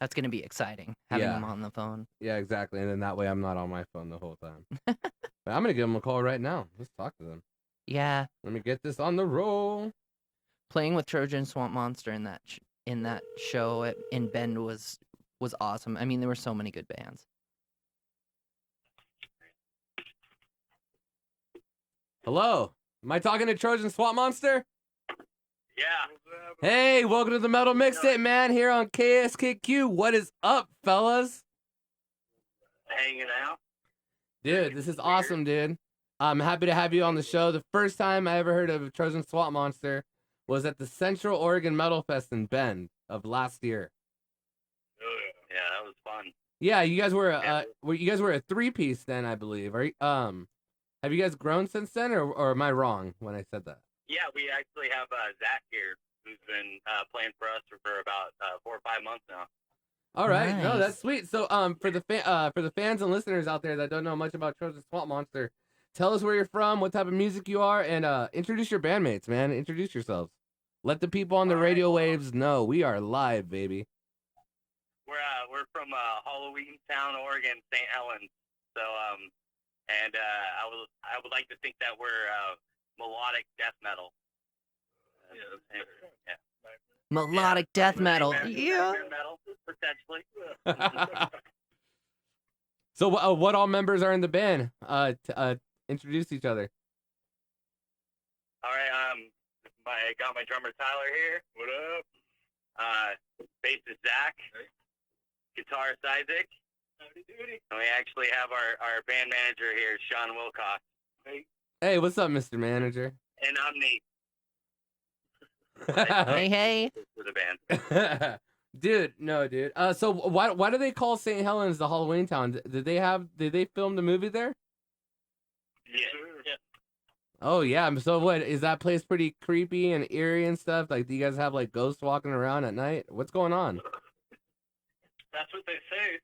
That's going to be exciting, having him on the phone. Yeah, exactly. And then that way I'm not on my phone the whole time. But I'm going to give him a call right now. Let's talk to them. Yeah. Let me get this on the roll. Playing with Trojan Swamp Monster in that show in Bend was awesome. I mean, there were so many good bands. Hello. Am I talking to Trojan Swamp Monster? Yeah. Hey, welcome to the Metal Mixtape, man, here on KSKQ. What is up, fellas? Hanging out. Dude, this is awesome, dude. I'm happy to have you on the show. The first time I ever heard of Trojan Swamp Monster was at the Central Oregon Metal Fest in Bend of last year. Oh, yeah, that was fun. Yeah, you guys were a 3-piece then, I believe. Are you, have you guys grown since then, or am I wrong when I said that? Yeah, we actually have Zach here, who's been playing for us for about 4 or 5 months now. All right, Nice. no, that's sweet. So, for the fans and listeners out there that don't know much about Trojan Swamp Monster, tell us where you're from, what type of music you are, and introduce your bandmates, man. Introduce yourselves. Let the people on the radio waves know we are live, baby. We're from Halloween Town, Oregon, St. Helens. So and I would like to think that we're melodic death metal. Yeah. Melodic death metal. Yeah. Metal, potentially. So, what all members are in the band? Introduce each other. All right. I got my drummer Tyler here. What up? Bassist Zach. Guitarist Isaac. And we actually have our band manager here, Sean Wilcox. Hey, what's up, Mr. Manager? And I'm Nate. Hey. For the band. Dude. So why do they call St. Helens the Halloween town? Did they film the movie there? Yeah. Oh yeah. So what is that place pretty creepy and eerie and stuff? Like, do you guys have like ghosts walking around at night? What's going on? That's what they say.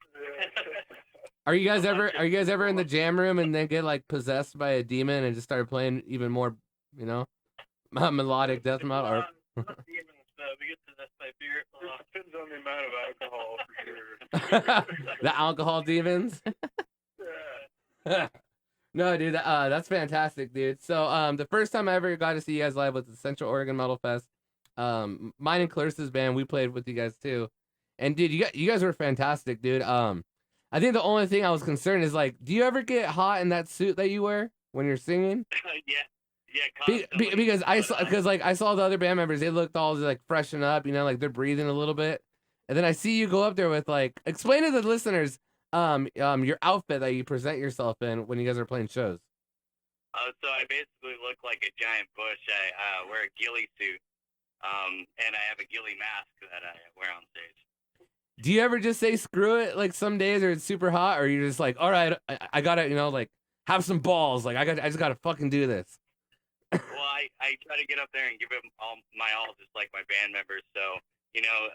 Are you guys ever in the jam room and then get like possessed by a demon and just start playing even more, melodic death metal? Or... We get possessed by beer. Depends on the amount of alcohol, for sure. The alcohol demons. Yeah. No, dude, that's fantastic, dude. So, the first time I ever got to see you guys live was the Central Oregon Metal Fest. Mine and Clarissa's band, we played with you guys too. And dude, you guys were fantastic, dude. I think the only thing I was concerned is like, do you ever get hot in that suit that you wear when you're singing? Yeah. Because I saw the other band members, they looked all like freshen up, like they're breathing a little bit, and then I see you go up there with like, explain to the listeners, your outfit that you present yourself in when you guys are playing shows. So I basically look like a giant bush. I wear a ghillie suit, and I have a ghillie mask that I wear on stage. Do you ever just say screw it like some days, or it's super hot, or you're just like, all right, I gotta, like have some balls, like I just gotta fucking do this? Well, I try to get up there and give it all my all, just like my band members. So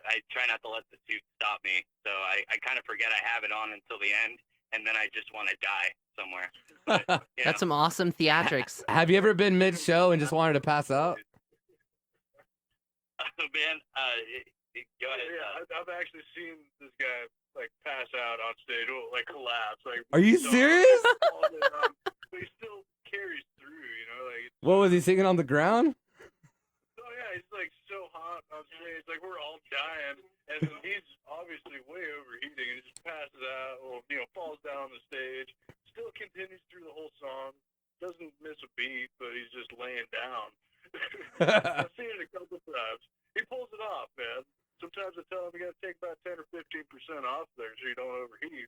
I try not to let the suit stop me. So I kind of forget I have it on until the end, and then I just want to die somewhere. But, That's some awesome theatrics. Have you ever been mid-show and just wanted to pass out? Man, go ahead. Yeah, I've actually seen this guy like pass out on stage, or like collapse. Like, Are you serious? But he still carries through, like. What was he singing on the ground? Oh yeah, he's like so hot on stage, like we're all dying, and he's obviously way overheating, and he just passes out, or falls down on the stage. Still continues through the whole song, doesn't miss a beat, but he's just laying down. I've seen it a couple times. He pulls it off, man. Sometimes I tell him you got to take about 10 or 15% off there so you don't overheat.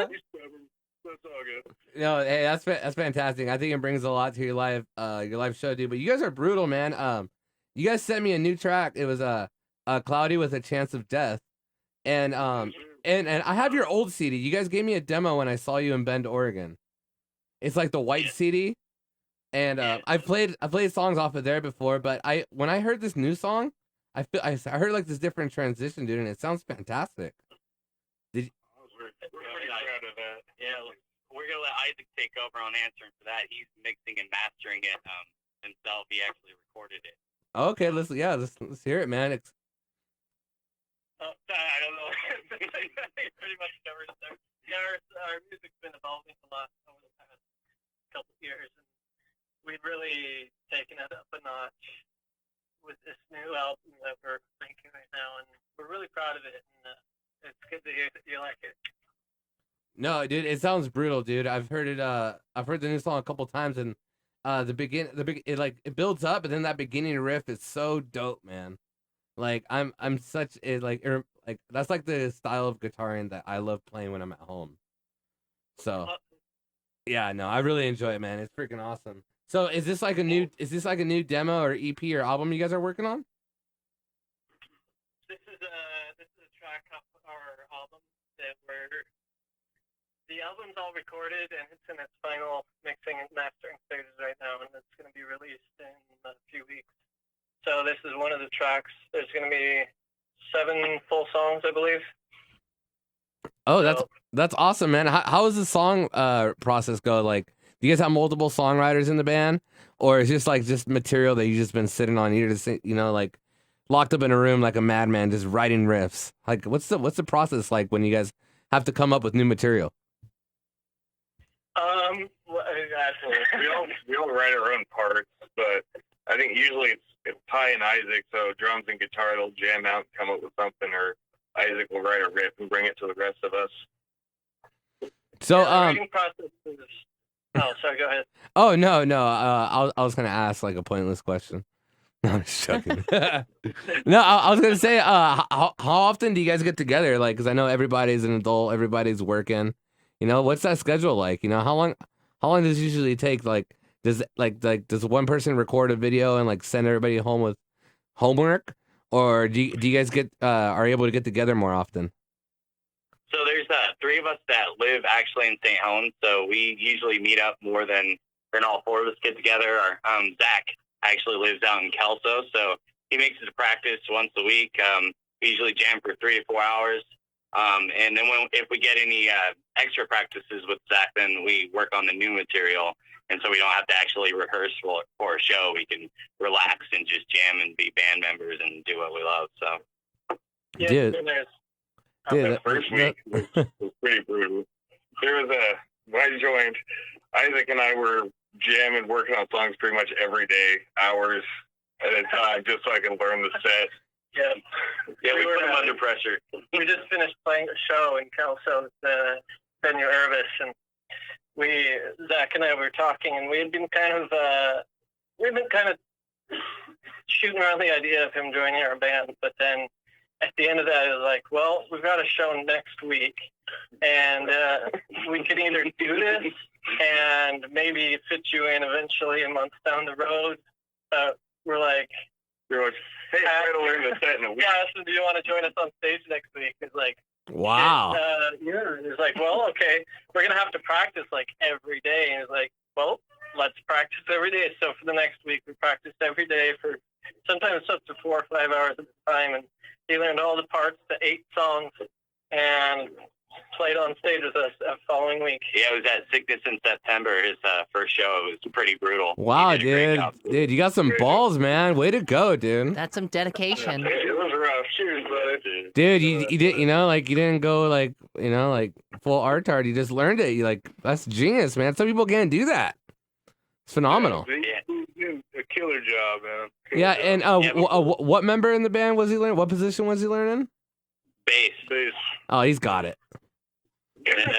He's stubborn. That's all good. No, hey, that's fantastic. I think it brings a lot to your live show, dude. But you guys are brutal, man. You guys sent me a new track. It was Cloudy with a Chance of Death, and I have your old CD. You guys gave me a demo when I saw you in Bend, Oregon. It's like the white CD, and I played songs off of there before. But when I heard this new song, I heard like this different transition, dude, and it sounds fantastic. We're pretty proud of that. Yeah, we're gonna let Isaac take over on answering for that. He's mixing and mastering it himself. He actually recorded it. Okay, let's hear it, man. I don't know. Pretty much never started. Yeah, our music's been evolving a lot over the past couple of years, and we've really taken it up a notch with this new album that we're making right now, and we're really proud of it, and it's good to hear that you like it. No, dude, it sounds brutal, dude. I've heard it. I've heard the new song a couple times, and it builds up, and then that beginning riff is so dope, man. Like I'm such a like that's like the style of guitaring that I love playing when I'm at home. So yeah, no, I really enjoy it, man. It's freaking awesome. So is this like a new demo or EP or album you guys are working on? This is a track off our album that the album's all recorded and it's in its final mixing and mastering stages right now, and it's going to be released in a few weeks. So this is one of the tracks. There's going to be 7 full songs, I believe. Oh, that's awesome, man. How does the song process go? Like, do you guys have multiple songwriters in the band, or is it just material that you've just been sitting on? You're just like locked up in a room like a madman, just writing riffs. Like, what's the process like when you guys have to come up with new material? We all write our own parts, but I think usually it's Ty and Isaac, so drums and guitar will jam out and come up with something, or Isaac will write a riff and bring it to the rest of us. So the writing process is... Oh, sorry, go ahead. Oh no, I was gonna ask like a pointless question. No, I'm just joking. No, I was gonna say, how often do you guys get together? Like, because I know everybody's an adult, everybody's working. What's that schedule like? How long does it usually take? Like, does one person record a video and like send everybody home with homework, or do you guys are able to get together more often? So there's 3 of us that live actually in St. Hone, so we usually meet up more than all 4 of us get together. Zach actually lives out in Kelso, so he makes it a practice once a week. We usually jam for 3 to 4 hours. And then if we get any extra practices with Zach, then we work on the new material. And so we don't have to actually rehearse for a show. We can relax and just jam and be band members and do what we love. So, yeah, dude, the first week was pretty brutal. There was when I joined, Isaac and I were jamming, working on songs pretty much every day, hours at a time, just so I could learn the set. Yeah, we put him under pressure. We just finished playing a show in Kelso, the venue Irvis, and Zach and I were talking, and we had been kind of shooting around the idea of him joining our band, but then at the end of that, it was like, well, we've got a show next week, and we could either do this and maybe fit you in eventually a month down the road. We're like, hey, try to learn the set in a week. Yeah, so do you want to join us on stage next week? It's like, wow. Yeah, it's like, well, okay, we're going to have to practice like every day. And it's like, well, let's practice every day. So for the next week, we practiced every day for sometimes up to 4 or 5 hours at a time. And he learned all the parts, the 8 songs, and played on stage with us the following week. Yeah, it was at Sickness in September, his first show. It was pretty brutal. Wow, dude, you got some balls, man. Way to go, dude. That's some dedication. It was rough. Cheers, bud. Dude, you didn't, you didn't go like full art. You just learned it. That's genius, man. Some people can't do that. It's phenomenal. Yeah, a killer job, man. Yeah, and what member in the band was he learning? What position was he learning? Bass. Oh, he's got it. Insert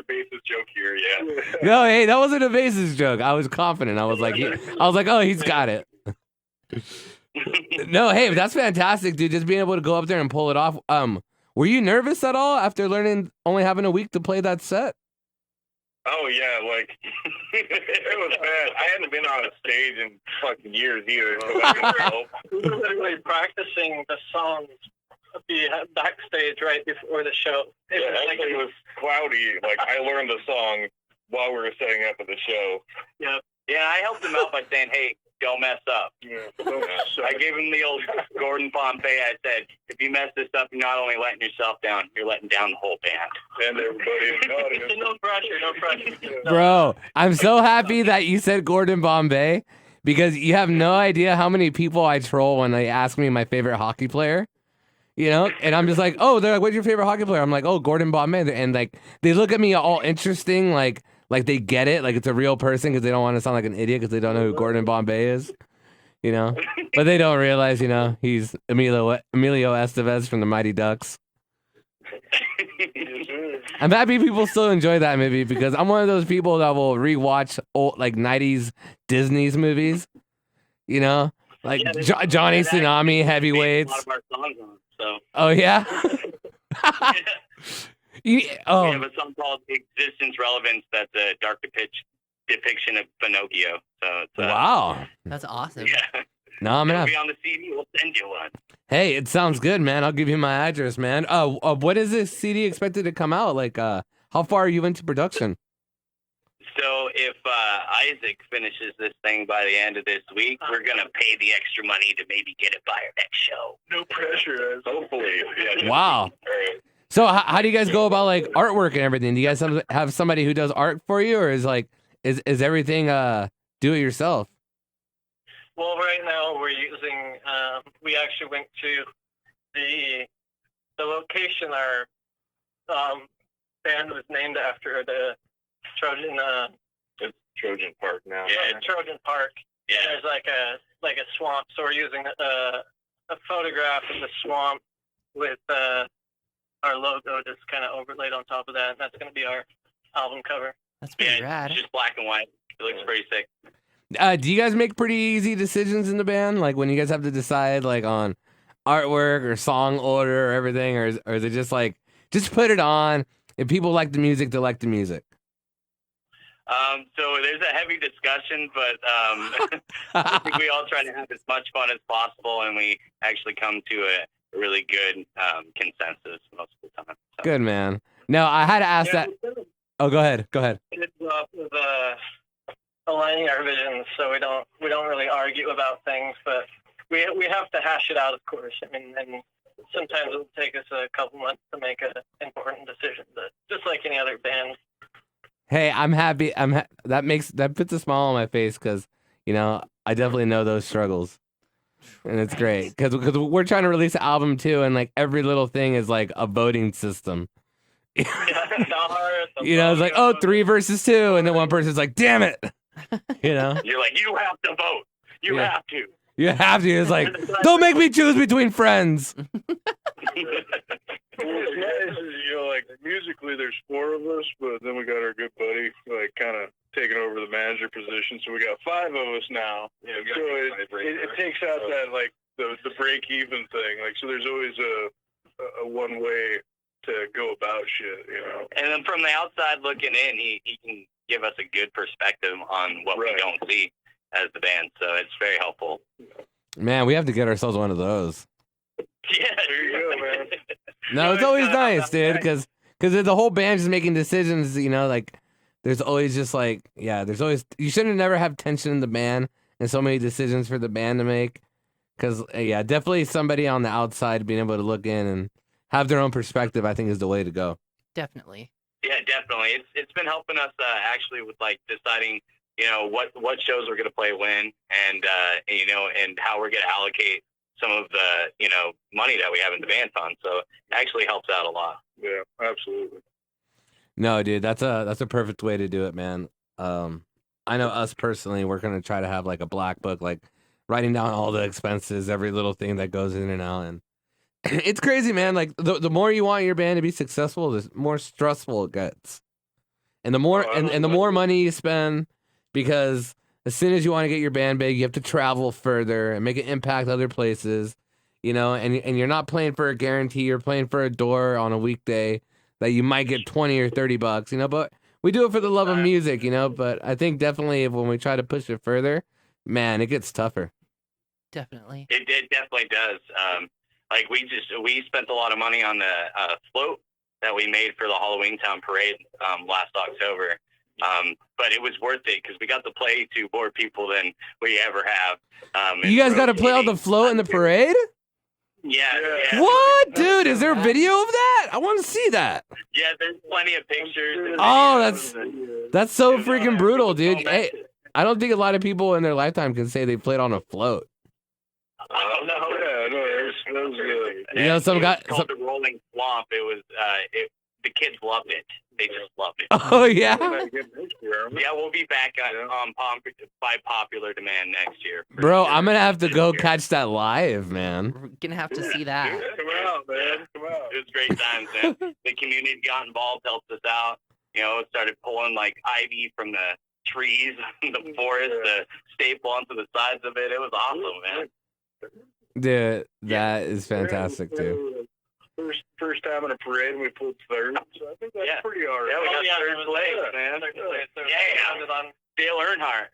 bassist joke here, yeah. No, hey, that wasn't a bassist joke. I was confident. I was like, oh, he's got it. No, hey, that's fantastic, dude. Just being able to go up there and pull it off. Were you nervous at all after only having a week to play that set? Oh yeah, it was bad. I hadn't been on a stage in fucking years either. So we were literally practicing the songs backstage right before the show. It was cloudy. Like, I learned the song while we were setting up at the show. Yeah. Yeah, I helped him out by saying, hey, don't mess up. Yeah, I gave him the old Gordon Bombay. I said, if you mess this up, you're not only letting yourself down, you're letting down the whole band. And everybody in the audience. No pressure. Bro, I'm so happy that you said Gordon Bombay, because you have no idea how many people I troll when they ask me my favorite hockey player. You know, and I'm just like, oh, they're like, what's your favorite hockey player? I'm like, oh, Gordon Bombay. And like, they look at me all interesting, like they get it, like it's a real person because they don't want to sound like an idiot because they don't know who Gordon Bombay is, you know. But they don't realize, you know, he's Emilio Estevez from the Mighty Ducks. I'm happy people still enjoy that movie because I'm one of those people that will rewatch old like 90s Disney's movies, you know, like Johnny Tsunami, Heavyweights. A lot of our songs on, so. Oh yeah. We have a song called "Existence Relevance" that's a dark depiction of Pinocchio. So it's, wow, that's awesome. Yeah. No, I'm gonna be on the CD. We'll send you one. Hey, it sounds good, man. I'll give you my address, man. What is this CD expected to come out? Like, how far are you into production? So if Isaac finishes this thing by the end of this week, we're gonna pay the extra money to maybe get it by our next show. No pressure, hopefully. Yeah. Wow. So how do you guys go about like artwork and everything? Do you guys have somebody who does art for you, or is like is everything do it yourself? Well, right now we're using. We actually went to the location our band was named after, the Trojan. It's Trojan Park now. Yeah, Trojan Park. Yeah. There's like a swamp, so we're using a photograph of the swamp with our logo just kind of overlaid on top of that. And that's going to be our album cover. That's pretty rad. It's just black and white. It looks pretty sick. Do you guys make pretty easy decisions in the band? Like when you guys have to decide like on artwork or song order or everything, or is it just like, just put it on. If people like the music, they like the music. So there's a heavy discussion, but I think we all try to have as much fun as possible, and we actually come to a really good consensus most of the time. So. Good, man. No, I had to ask that. Oh, go ahead. It's aligning our visions, so we don't really argue about things, but we have to hash it out, of course. I mean, and sometimes it'll take us a couple months to make an important decision, but just like any other band. Hey, I'm happy. That puts a smile on my face because, you know, I definitely know those struggles, and it's great because we're trying to release an album too, and like every little thing is like a voting system. You know, it's like, oh, 3 versus 2, and then one person's like, damn it. You know, you're like, you have to vote. You have to. You have to. It's like, don't make me choose between friends. What's nice is, you know, like musically there's 4 of us, but then we got our good buddy like kind of taking over the manager position, so we got 5 of us now. Yeah, so it takes out that like the break even thing. Like, so there's always a one way to go about shit, you know. And then from the outside looking in, he can give us a good perspective on what we don't see as the band, so it's very helpful. Man, we have to get ourselves one of those. Yeah, there you go, man. No, it's always nice, dude, because the whole band just making decisions, you know, like there's always just like, you shouldn't never have tension in the band and so many decisions for the band to make, because definitely somebody on the outside being able to look in and have their own perspective, I think, is the way to go. Definitely. Yeah, definitely. It's been helping us actually with like deciding, you know, what shows we're going to play when, and you know, and how we're going to allocate some of the, you know, money that we have in the band fund. So it actually helps out a lot. Yeah, absolutely. No, dude, that's a perfect way to do it, man. I know us personally, we're going to try to have like a black book, like writing down all the expenses, every little thing that goes in and out. And it's crazy, man. Like the more you want your band to be successful, the more stressful it gets. And the more and the more money you spend, because as soon as you want to get your band big, you have to travel further and make an impact other places, you know, and you're not playing for a guarantee, you're playing for a door on a weekday that you might get $20 or $30, you know, but we do it for the love of music, you know, but I think definitely when we try to push it further, man, it gets tougher. Definitely. It definitely does. Like we spent a lot of money on the float that we made for the Halloween Town Parade last October. But it was worth it because we got to play to more people than we ever have. You guys got to play on the float in the parade? Yeah. What, dude? Is there a video of that? I want to see that. Yeah, there's plenty of pictures. Oh, that's so freaking brutal, dude. Hey, I don't think a lot of people in their lifetime can say they played on a float. Oh, no. Yeah, no, You know, some guy. It's called the Rolling Swamp. It was the kids loved it. They just loved it. Oh yeah. Yeah, we'll be back by popular demand next year. Bro, I'm gonna have to go catch that live, man. We're gonna have to see that. Come out, man. Come out. It was great times, man. The community got involved, helped us out. You know, started pulling like ivy from the trees in the forest, the staple onto the sides of it. It was awesome, man. Dude, that is fantastic, too. First time in a parade, we pulled third. So I think that's pretty all right. Yeah, we got third place, man. Yeah. Dale Earnhardt.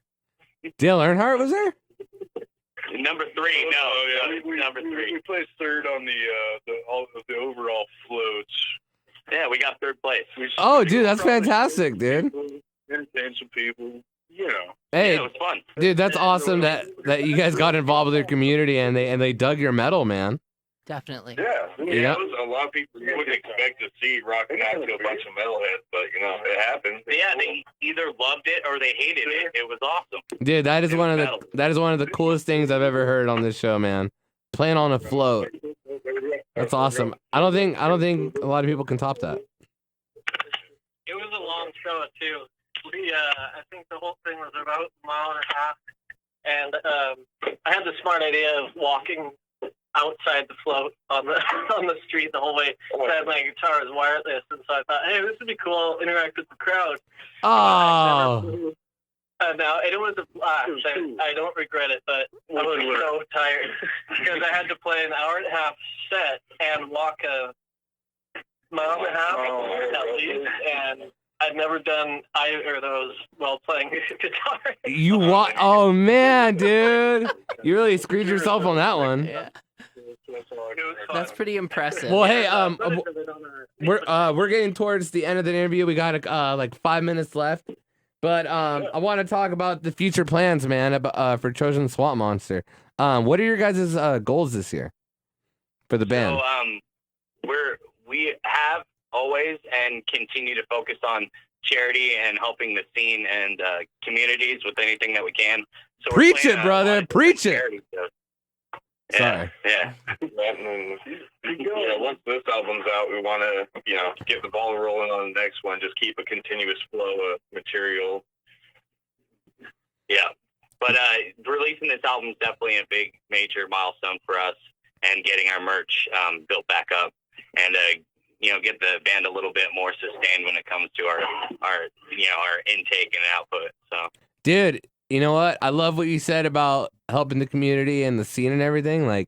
Dale Earnhardt was there? Number 3, no. Number 3. We placed third on the overall floats. Yeah, we got third place. Oh, dude, that's fantastic, dude. Entertain some people, you know. Hey, yeah, it was fun. Dude, that's awesome that you guys got involved with your community and they dug your medal, man. Definitely. Yeah, Yeah. A lot of people wouldn't expect to see rocking out to a bunch of metalheads, but you know it happened. Yeah, they either loved it or they hated it. It was awesome. Dude, that is one of the coolest things I've ever heard on this show, man. Playing on a float. That's awesome. I don't think a lot of people can top that. It was a long show too. I think the whole thing was about a mile and a half, and I had the smart idea of walking outside the float on the street the whole way. So I had my guitar as wireless, and so I thought, hey, this would be cool. I'll interact with the crowd. Oh. And it was a blast. I don't regret it, but I was so tired because I had to play an hour and a half set and walk a mile and a half at least, and I'd never done either of those while playing guitar. Oh man, dude, you really screwed yourself on that one. Yeah. That's pretty impressive. Well, hey, we're getting towards the end of the interview. We got like 5 minutes left, but I want to talk about the future plans, man, for Trojan Swamp Monster. What are your guys' goals this year for the band? So, we have always and continue to focus on charity and helping the scene and communities with anything that we can. So preach it, brother. Preach it. Sorry. Yeah. Once this album's out, we want to, get the ball rolling on the next one. Just keep a continuous flow of material. Yeah. But releasing this album is definitely a big, major milestone for us, and getting our merch built back up, and get the band a little bit more sustained when it comes to our intake and output. So, dude, you know what? I love what you said about helping the community and the scene and everything. Like,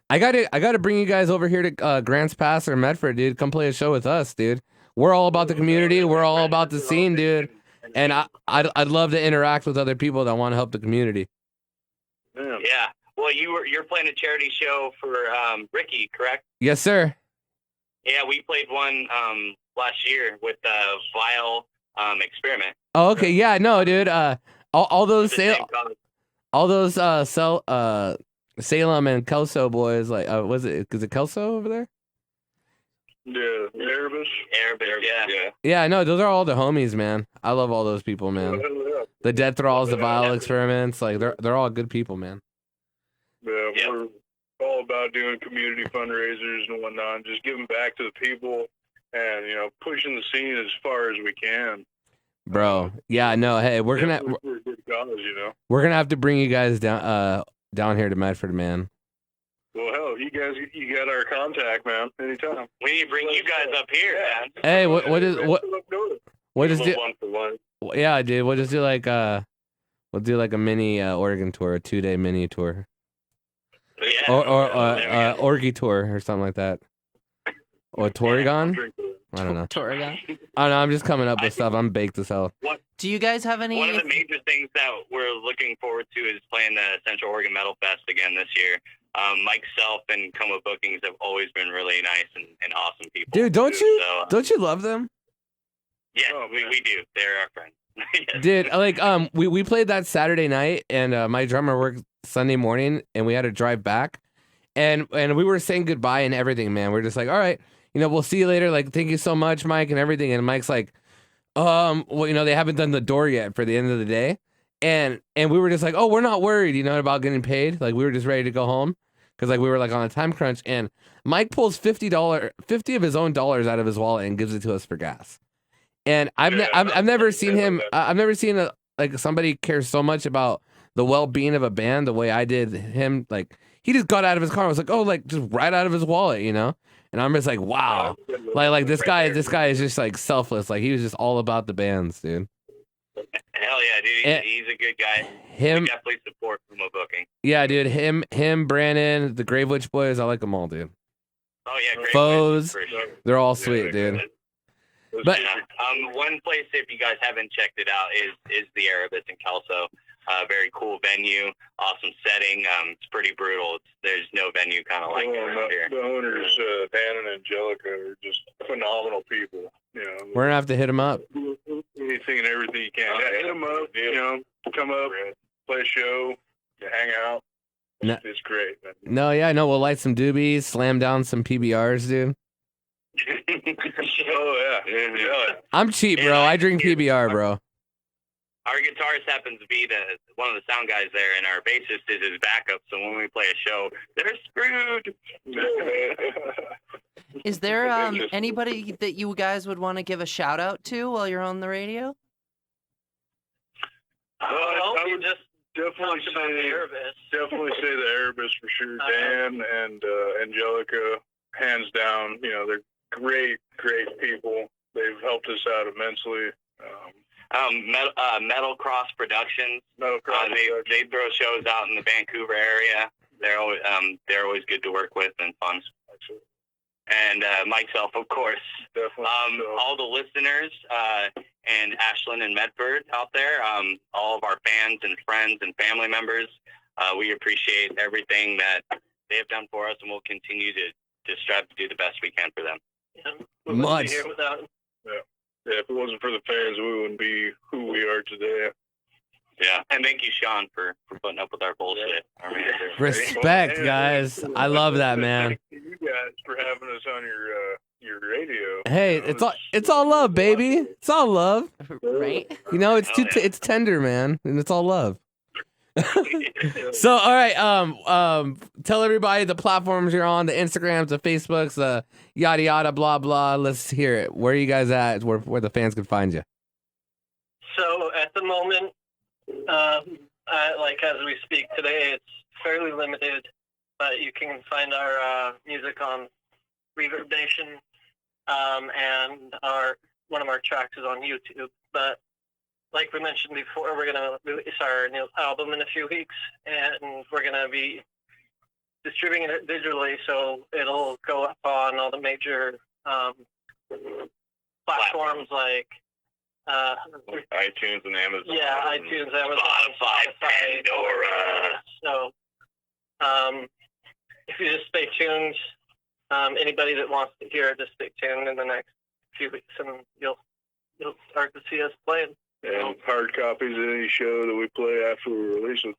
I gotta bring you guys over here to Grants Pass or Medford, dude. Come play a show with us, dude. We're all about the community. We're all about the scene, dude. And I'd love to interact with other people that want to help the community. Yeah. Well, you're playing a charity show for Ricky, correct? Yes, sir. Yeah, we played one last year with Vile Experiment. Oh, okay. Yeah, no, dude. All those Salem and Kelso boys, like, is it Kelso over there? Yeah, Arabish, yeah. Yeah, no, those are all the homies, man. I love all those people, man. The Dead Thralls, the Vile Experiments, like they're all good people, man. Yeah, we're all about doing community fundraisers and whatnot, and just giving back to the people, and pushing the scene as far as we can. Bro, yeah, no, hey, we're gonna have to bring you guys down here to Medford, man. Well, hell, you got our contact, man. Anytime. We need to bring you guys up here, man. Hey, what is do? 1-for-1. Yeah, dude, we'll just do like we'll do like a mini Oregon tour, a 2-day mini tour. Yeah. Or Orgy tour or something like that. Or Torregon? I don't know. Torregon? I don't know. I'm just coming up with stuff. I'm baked as hell. Do you guys have any? One of the major things that we're looking forward to is playing the Central Oregon Metal Fest again this year. Mike Self and Coma Bookings have always been really nice and awesome people. Dude, don't you love them? Yeah, we do. They're our friends. Yes. Dude, like we played that Saturday night, and my drummer worked Sunday morning, and we had to drive back, and we were saying goodbye and everything, man. We're just like, all right, we'll see you later. Like, thank you so much, Mike, and everything. And Mike's like, well, they haven't done the door yet for the end of the day, and we were just like, oh, we're not worried, about getting paid. Like, we were just ready to go home because like we were like on a time crunch, and Mike pulls $50 of his own dollars out of his wallet and gives it to us for gas. And I've never seen him. I've never seen like somebody care so much about the well-being of a band the way I did him. Like he just got out of his car and was like, oh, like just right out of his wallet, you know. And I'm just like, wow, like this guy is just like selfless. Like he was just all about the bands, dude. Hell yeah, dude. He's a good guy. Him we definitely support from a booking. Yeah, dude. Him, Brandon, the Grave Witch Boys. I like them all, dude. Oh yeah, great. Foes. For sure. They're all sweet, dude. But one place, if you guys haven't checked it out, is the Erebus in Kelso. Very cool venue, awesome setting. It's pretty brutal. There's no venue kind of like it around here. The owners, Dan and Angelica, are just phenomenal people. You know, we're gonna have to hit them up. Anything and everything you can. Hit them up. You know, come up, play a show, hang out. No, it's great, man. No, yeah, I know. We'll light some doobies, slam down some PBRs, dude. Oh yeah. I'm cheap, bro. I drink PBR, bro. Our guitarist happens to be one of the sound guys there, and our bassist is his backup. So when we play a show, they're screwed. Is there anybody that you guys would want to give a shout out to while you're on the radio? I would just definitely say the Erebus for sure. Dan and Angelica, hands down. You know, they're great people. They've helped us out immensely. Metal Cross Productions. They throw shows out in the Vancouver area. They're always good to work with and fun. And myself, of course. Definitely. All the listeners and Ashland and Medford out there, all of our fans and friends and family members, we appreciate everything that they have done for us, and we'll continue to strive to do the best we can for them. Yeah, much. Yeah, if it wasn't for the fans, we wouldn't be who we are today. Yeah, and thank you, Sean, for putting up with our bullshit. Our manager. Respect, guys. I love that, man. Thank you guys for having us on your radio. Hey, it's all love, baby. It's all love. Right? You know, it's tender, man, and it's all love. So, all right, tell everybody the platforms you're on, the Instagrams, the Facebooks, the yada yada blah blah. Let's hear it. Where are you guys at? Where the fans can find you? So at the moment, like as we speak today, it's fairly limited, but you can find our music on Reverb Nation, and one of our tracks is on YouTube. But like we mentioned before, we're going to release our new album in a few weeks, and we're going to be distributing it digitally, so it'll go up on all the major platforms like iTunes and Amazon. Yeah, iTunes, Amazon, Spotify, Pandora. So if you just stay tuned, anybody that wants to hear it, just stay tuned in the next few weeks, and you'll start to see us playing. And hard copies of any show that we play after we release it.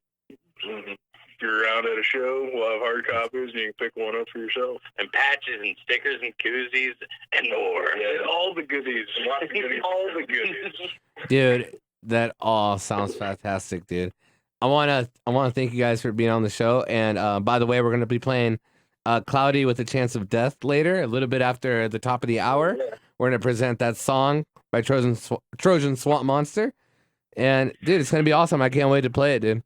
Mm-hmm. If you're around at a show, we'll have hard copies, and you can pick one up for yourself. And patches and stickers and koozies and more. Yeah, all the goodies. All the goodies. Dude, that all sounds fantastic, dude. I wanna thank you guys for being on the show. And by the way, we're gonna be playing "Cloudy with a Chance of Death" later, a little bit after the top of the hour. We're gonna present that song by Trojan Swamp Monster, and dude, it's gonna be awesome. I can't wait to play it, dude.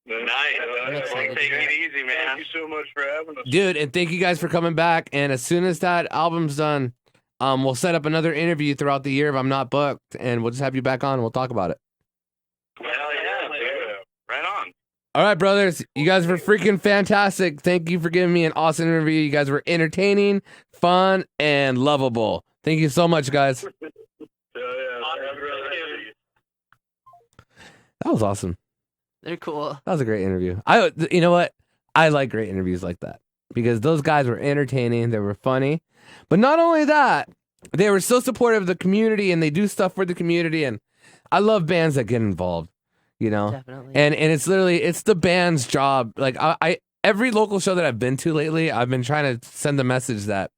Nice. Take it easy, man. Thank you so much for having us, dude. And thank you guys for coming back. And as soon as that album's done, we'll set up another interview throughout the year if I'm not booked, and we'll just have you back on and we'll talk about it. Hell yeah, dude. Right on. All right, brothers, you guys were freaking fantastic. Thank you for giving me an awesome interview. You guys were entertaining, fun, and lovable. Thank you so much, guys. That was awesome. They're cool. That was a great interview. You know what? I like great interviews like that because those guys were entertaining. They were funny, but not only that, they were so supportive of the community and they do stuff for the community. And I love bands that get involved, you know. Definitely. And it's the band's job. Like I every local show that I've been to lately, I've been trying to send the message that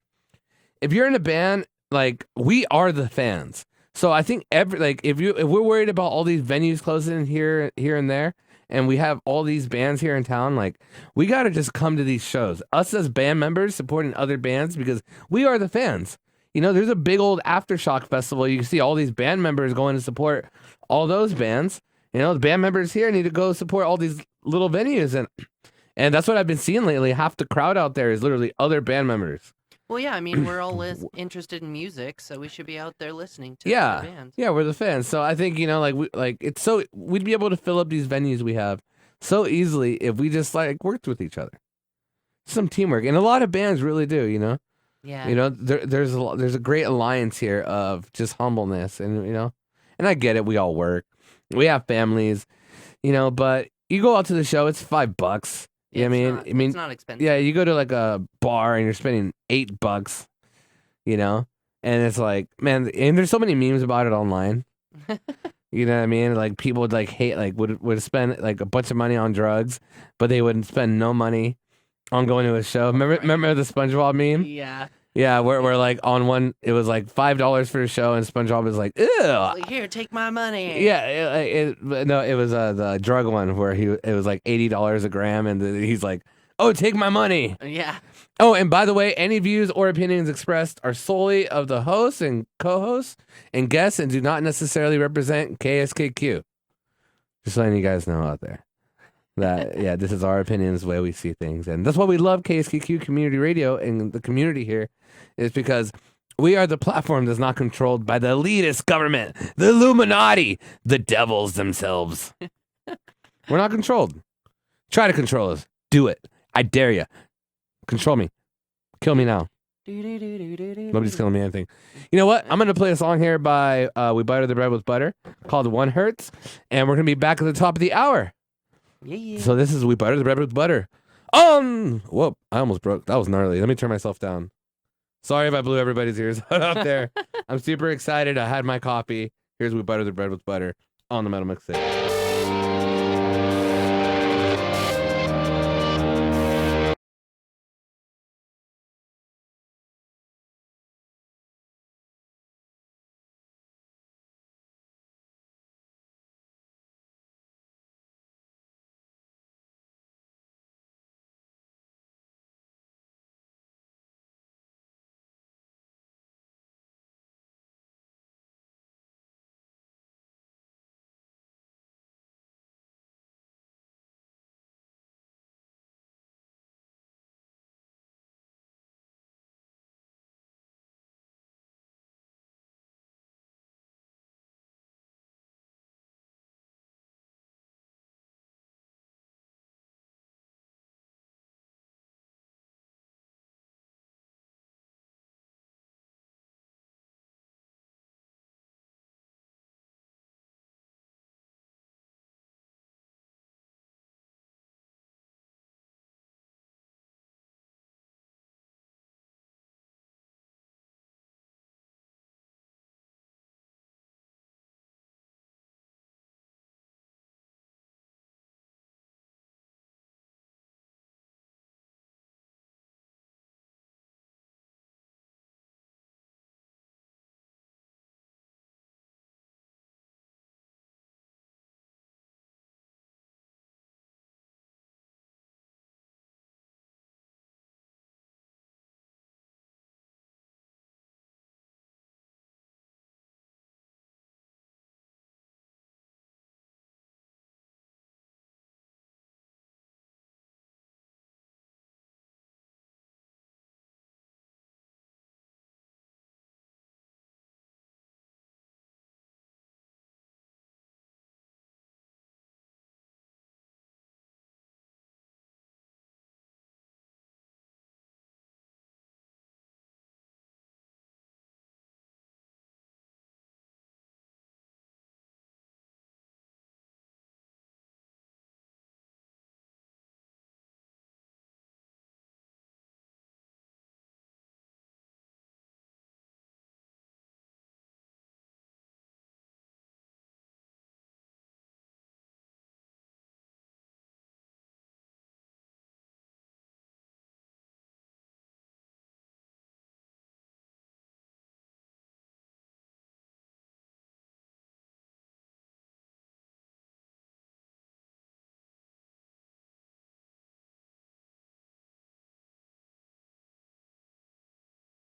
if you're in a band, like we are the fans. So I think if we're worried about all these venues closing here and there, and we have all these bands here in town, like, we got to just come to these shows. Us as band members supporting other bands because we are the fans. You know, there's a big old Aftershock festival. You can see all these band members going to support all those bands. You know, the band members here need to go support all these little venues. And that's what I've been seeing lately. Half the crowd out there is literally other band members. Well, yeah, I mean, we're all interested in music, so we should be out there listening to Yeah, the bands. yeah, we're the fans. So I think, you know, we'd be able to fill up these venues we have so easily if we just like worked with each other. Some teamwork, and a lot of bands really do. You know, Yeah. you know, there's a great alliance here of just humbleness, and you know, and I get it. We all work, we have families, you know, but you go out to the show, it's $5. Yeah, I mean, it's not expensive. yeah, you go to like a bar and you're spending $8, you know, and it's like, man, and there's so many memes about it online. You know what I mean? Like people would like hate, like would spend like a bunch of money on drugs, but they wouldn't spend no money on going to a show. Remember the SpongeBob meme? Yeah. Yeah, we're like on one, it was like $5 for a show, and SpongeBob was like, ew. Like, here, take my money. Yeah, it was the drug one where it was like $80 a gram, and he's like, oh, take my money. Yeah. Oh, and by the way, any views or opinions expressed are solely of the hosts and co-hosts and guests and do not necessarily represent KSKQ. Just letting you guys know out there that, yeah, this is our opinions, the way we see things. And that's why we love KSKQ Community Radio and the community here, is because we are the platform that's not controlled by the elitist government, the Illuminati, the devils themselves. We're not controlled. Try to control us. Do it. I dare you. Control me. Kill me now. Nobody's killing me anything. You know what? I'm going to play a song here by We Butter the Bread with Butter called One Hurts, and we're going to be back at the top of the hour. Yeah. So this is We Butter the Bread with Butter. Whoa, I almost broke. That was gnarly. Let me turn myself down. Sorry if I blew everybody's ears out there. I'm super excited. I had my coffee. Here's We Butter the Bread with Butter on the Metal Mixtape.